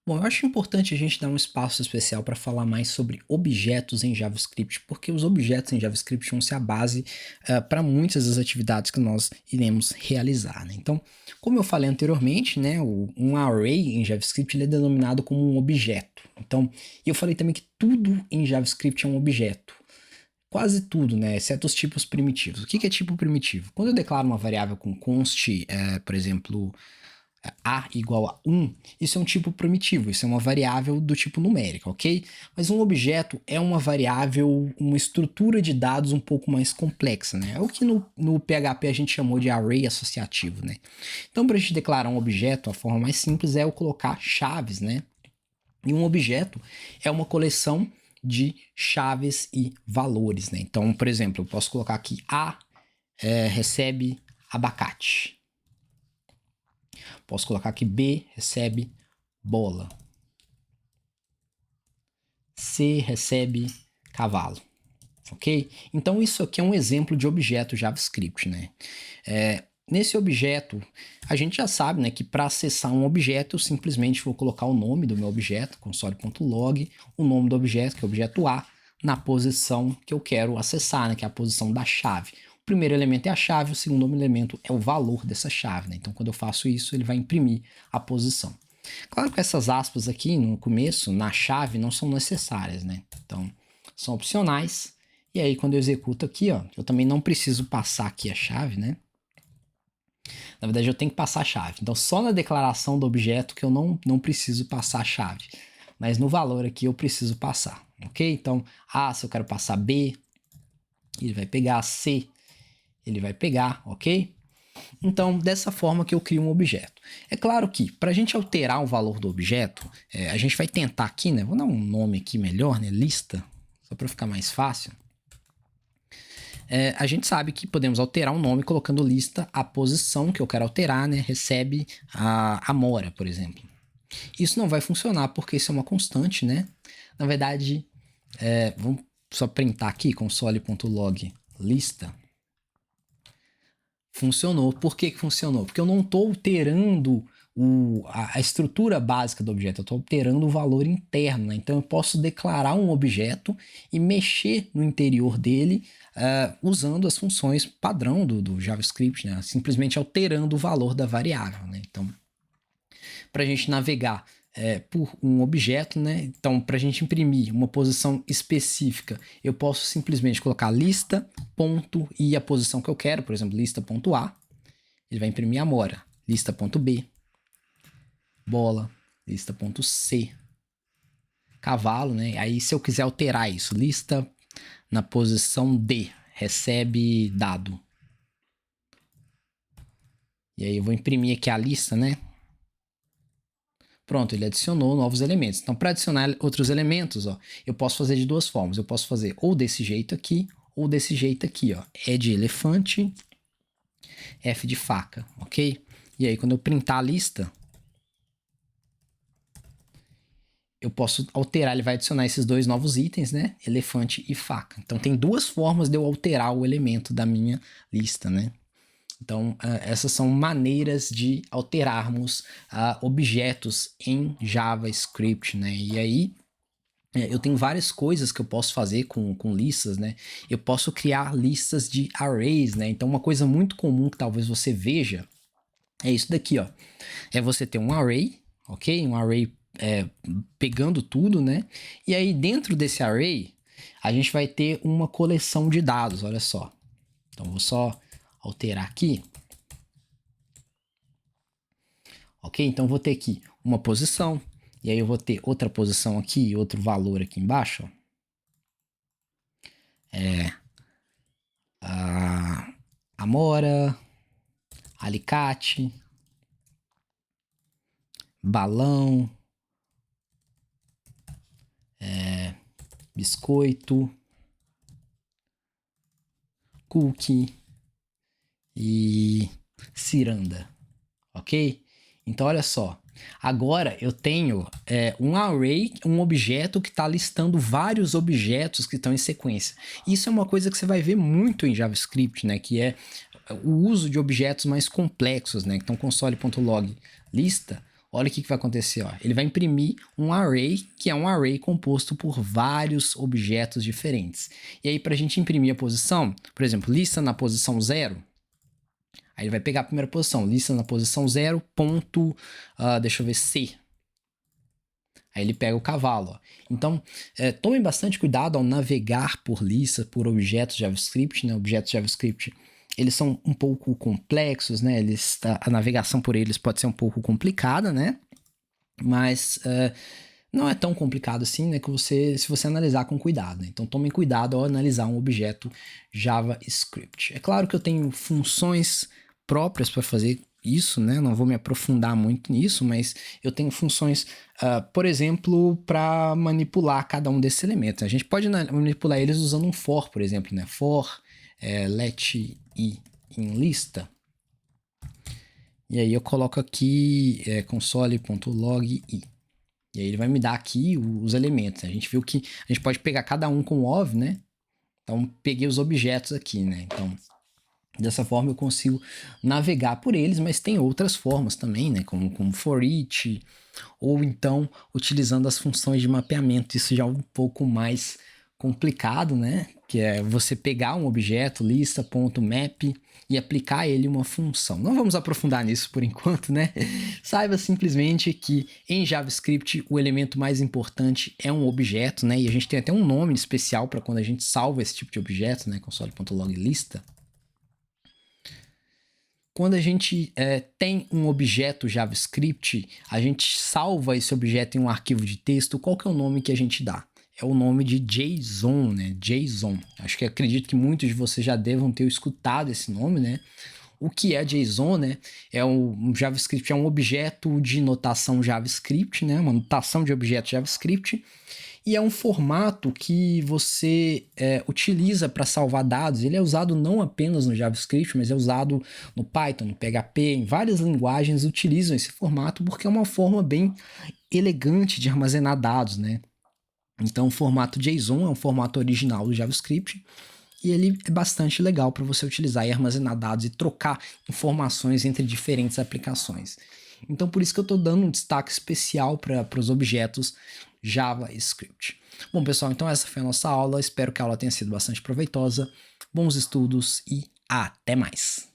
Bom, eu acho importante a gente dar um espaço especial para falar mais sobre objetos em JavaScript, porque os objetos em JavaScript vão ser a base para muitas das atividades que nós iremos realizar, né? Então, como eu falei anteriormente, né, um array em JavaScript ele é denominado como um objeto. Então, eu falei também que tudo em JavaScript é um objeto. Quase tudo, né? Exceto os tipos primitivos. O que que é tipo primitivo? Quando eu declaro uma variável com const, por exemplo, a igual a 1, isso é um tipo primitivo, isso é uma variável do tipo numérica, ok? Mas um objeto é uma variável, uma estrutura de dados um pouco mais complexa, né? É o que no PHP a gente chamou de array associativo, né? Então, para a gente declarar um objeto, a forma mais simples é eu colocar chaves, né? E um objeto é uma coleção de chaves e valores, né? Então, por exemplo, eu posso colocar aqui A recebe abacate. Posso colocar aqui B recebe bola. C recebe cavalo. Ok? Então isso aqui é um exemplo de objeto JavaScript, né? Nesse objeto, a gente já sabe, né, que para acessar um objeto, eu simplesmente vou colocar o nome do meu objeto, console.log, o nome do objeto, que é o objeto A, na posição que eu quero acessar, né, que é a posição da chave. O primeiro elemento é a chave, o segundo elemento é o valor dessa chave, né? Então, quando eu faço isso, ele vai imprimir a posição. Claro que essas aspas aqui no começo, na chave, não são necessárias, né? Então, são opcionais. E aí, quando eu executo aqui, ó, eu também não preciso passar aqui a chave, né? Na verdade, eu tenho que passar a chave. Então, só na declaração do objeto que eu não preciso passar a chave. Mas no valor aqui eu preciso passar, ok? Então, A, se eu quero passar B, ele vai pegar. C, ele vai pegar, ok? Então, dessa forma que eu crio um objeto. É claro que, para a gente alterar o valor do objeto, a gente vai tentar aqui, né? Vou dar um nome aqui melhor, né? Lista, só para ficar mais fácil. A gente sabe que podemos alterar um nome colocando lista a posição que eu quero alterar, né? Recebe a mora, por exemplo. Isso não vai funcionar porque isso é uma constante, né? Na verdade, vamos só printar aqui, console.log lista. Funcionou. Por que funcionou? Porque eu não estou alterando a estrutura básica do objeto, eu estou alterando o valor interno. Né? Então eu posso declarar um objeto e mexer no interior dele usando as funções padrão do JavaScript, né? Simplesmente alterando o valor da variável. Né? Então, para a gente navegar por um objeto, né? Então, para a gente imprimir uma posição específica, eu posso simplesmente colocar lista, ponto e a posição que eu quero, por exemplo, lista.a, ele vai imprimir a mora, lista.b, bola, lista.c, cavalo, né? Aí, se eu quiser alterar isso, lista na posição D, recebe dado. E aí eu vou imprimir aqui a lista, né? Pronto, ele adicionou novos elementos. Então, para adicionar outros elementos, ó, eu posso fazer de duas formas. Eu posso fazer ou desse jeito aqui, ou desse jeito aqui, ó. E de elefante, F de faca, ok? E aí, quando eu printar a lista, eu posso alterar, ele vai adicionar esses dois novos itens, né? Elefante e faca. Então, tem duas formas de eu alterar o elemento da minha lista, né? Então, essas são maneiras de alterarmos objetos em JavaScript, né? E aí, eu tenho várias coisas que eu posso fazer com listas, né? Eu posso criar listas de arrays, né? Então, uma coisa muito comum que talvez você veja é isso daqui, ó. É você ter um array, ok? Um array pegando tudo, né? E aí, dentro desse array, a gente vai ter uma coleção de dados, olha só. Então, vou só alterar aqui. Ok? Então, vou ter aqui uma posição. E aí, eu vou ter outra posição aqui e outro valor aqui embaixo. Amora, alicate, balão, biscoito, cookie e ciranda, ok? Então, olha só. Agora eu tenho um array, um objeto que está listando vários objetos que estão em sequência. Isso é uma coisa que você vai ver muito em JavaScript, né? Que é o uso de objetos mais complexos, né? Então, console.log lista, olha o que vai acontecer, ó. Ele vai imprimir um array, que é um array composto por vários objetos diferentes. E aí, para a gente imprimir a posição, por exemplo, lista na posição 0, aí ele vai pegar a primeira posição, lista na posição 0, ponto, deixa eu ver, C. Aí ele pega o cavalo. Ó. Então, tomem bastante cuidado ao navegar por lista, por objetos JavaScript, né? Objetos JavaScript, eles são um pouco complexos, né? A navegação por eles pode ser um pouco complicada, né? Mas não é tão complicado assim, né? Se você analisar com cuidado. Né? Então, tomem cuidado ao analisar um objeto JavaScript. É claro que eu tenho funções próprias para fazer isso, né? Não vou me aprofundar muito nisso, mas eu tenho funções, por exemplo, para manipular cada um desses elementos. A gente pode manipular eles usando um for, por exemplo, né? For let i em lista. E aí eu coloco aqui console.log i. E aí ele vai me dar aqui os elementos. A gente viu que a gente pode pegar cada um com of, né? Então peguei os objetos aqui, né? Então dessa forma eu consigo navegar por eles, mas tem outras formas também, né? Como for each, ou então utilizando as funções de mapeamento. Isso já é um pouco mais complicado, né? Que é você pegar um objeto, lista.map, e aplicar ele uma função. Não vamos aprofundar nisso por enquanto, né? Saiba simplesmente que em JavaScript o elemento mais importante é um objeto, né? E a gente tem até um nome especial para quando a gente salva esse tipo de objeto, né? Console.log lista. Quando a gente tem um objeto JavaScript, a gente salva esse objeto em um arquivo de texto. Qual que é o nome que a gente dá? É o nome de JSON, né? JSON. Acredito que muitos de vocês já devam ter escutado esse nome, né? O que é JSON, né? Um JavaScript é um objeto de notação JavaScript, né? Uma notação de objeto JavaScript. E é um formato que você utiliza para salvar dados. Ele é usado não apenas no JavaScript, mas é usado no Python, no PHP, em várias linguagens utilizam esse formato porque é uma forma bem elegante de armazenar dados, né? Então, o formato JSON é um formato original do JavaScript e ele é bastante legal para você utilizar e armazenar dados e trocar informações entre diferentes aplicações. Então, por isso que eu estou dando um destaque especial para os objetos JavaScript. Bom, pessoal, então essa foi a nossa aula. Espero que a aula tenha sido bastante proveitosa. Bons estudos e até mais!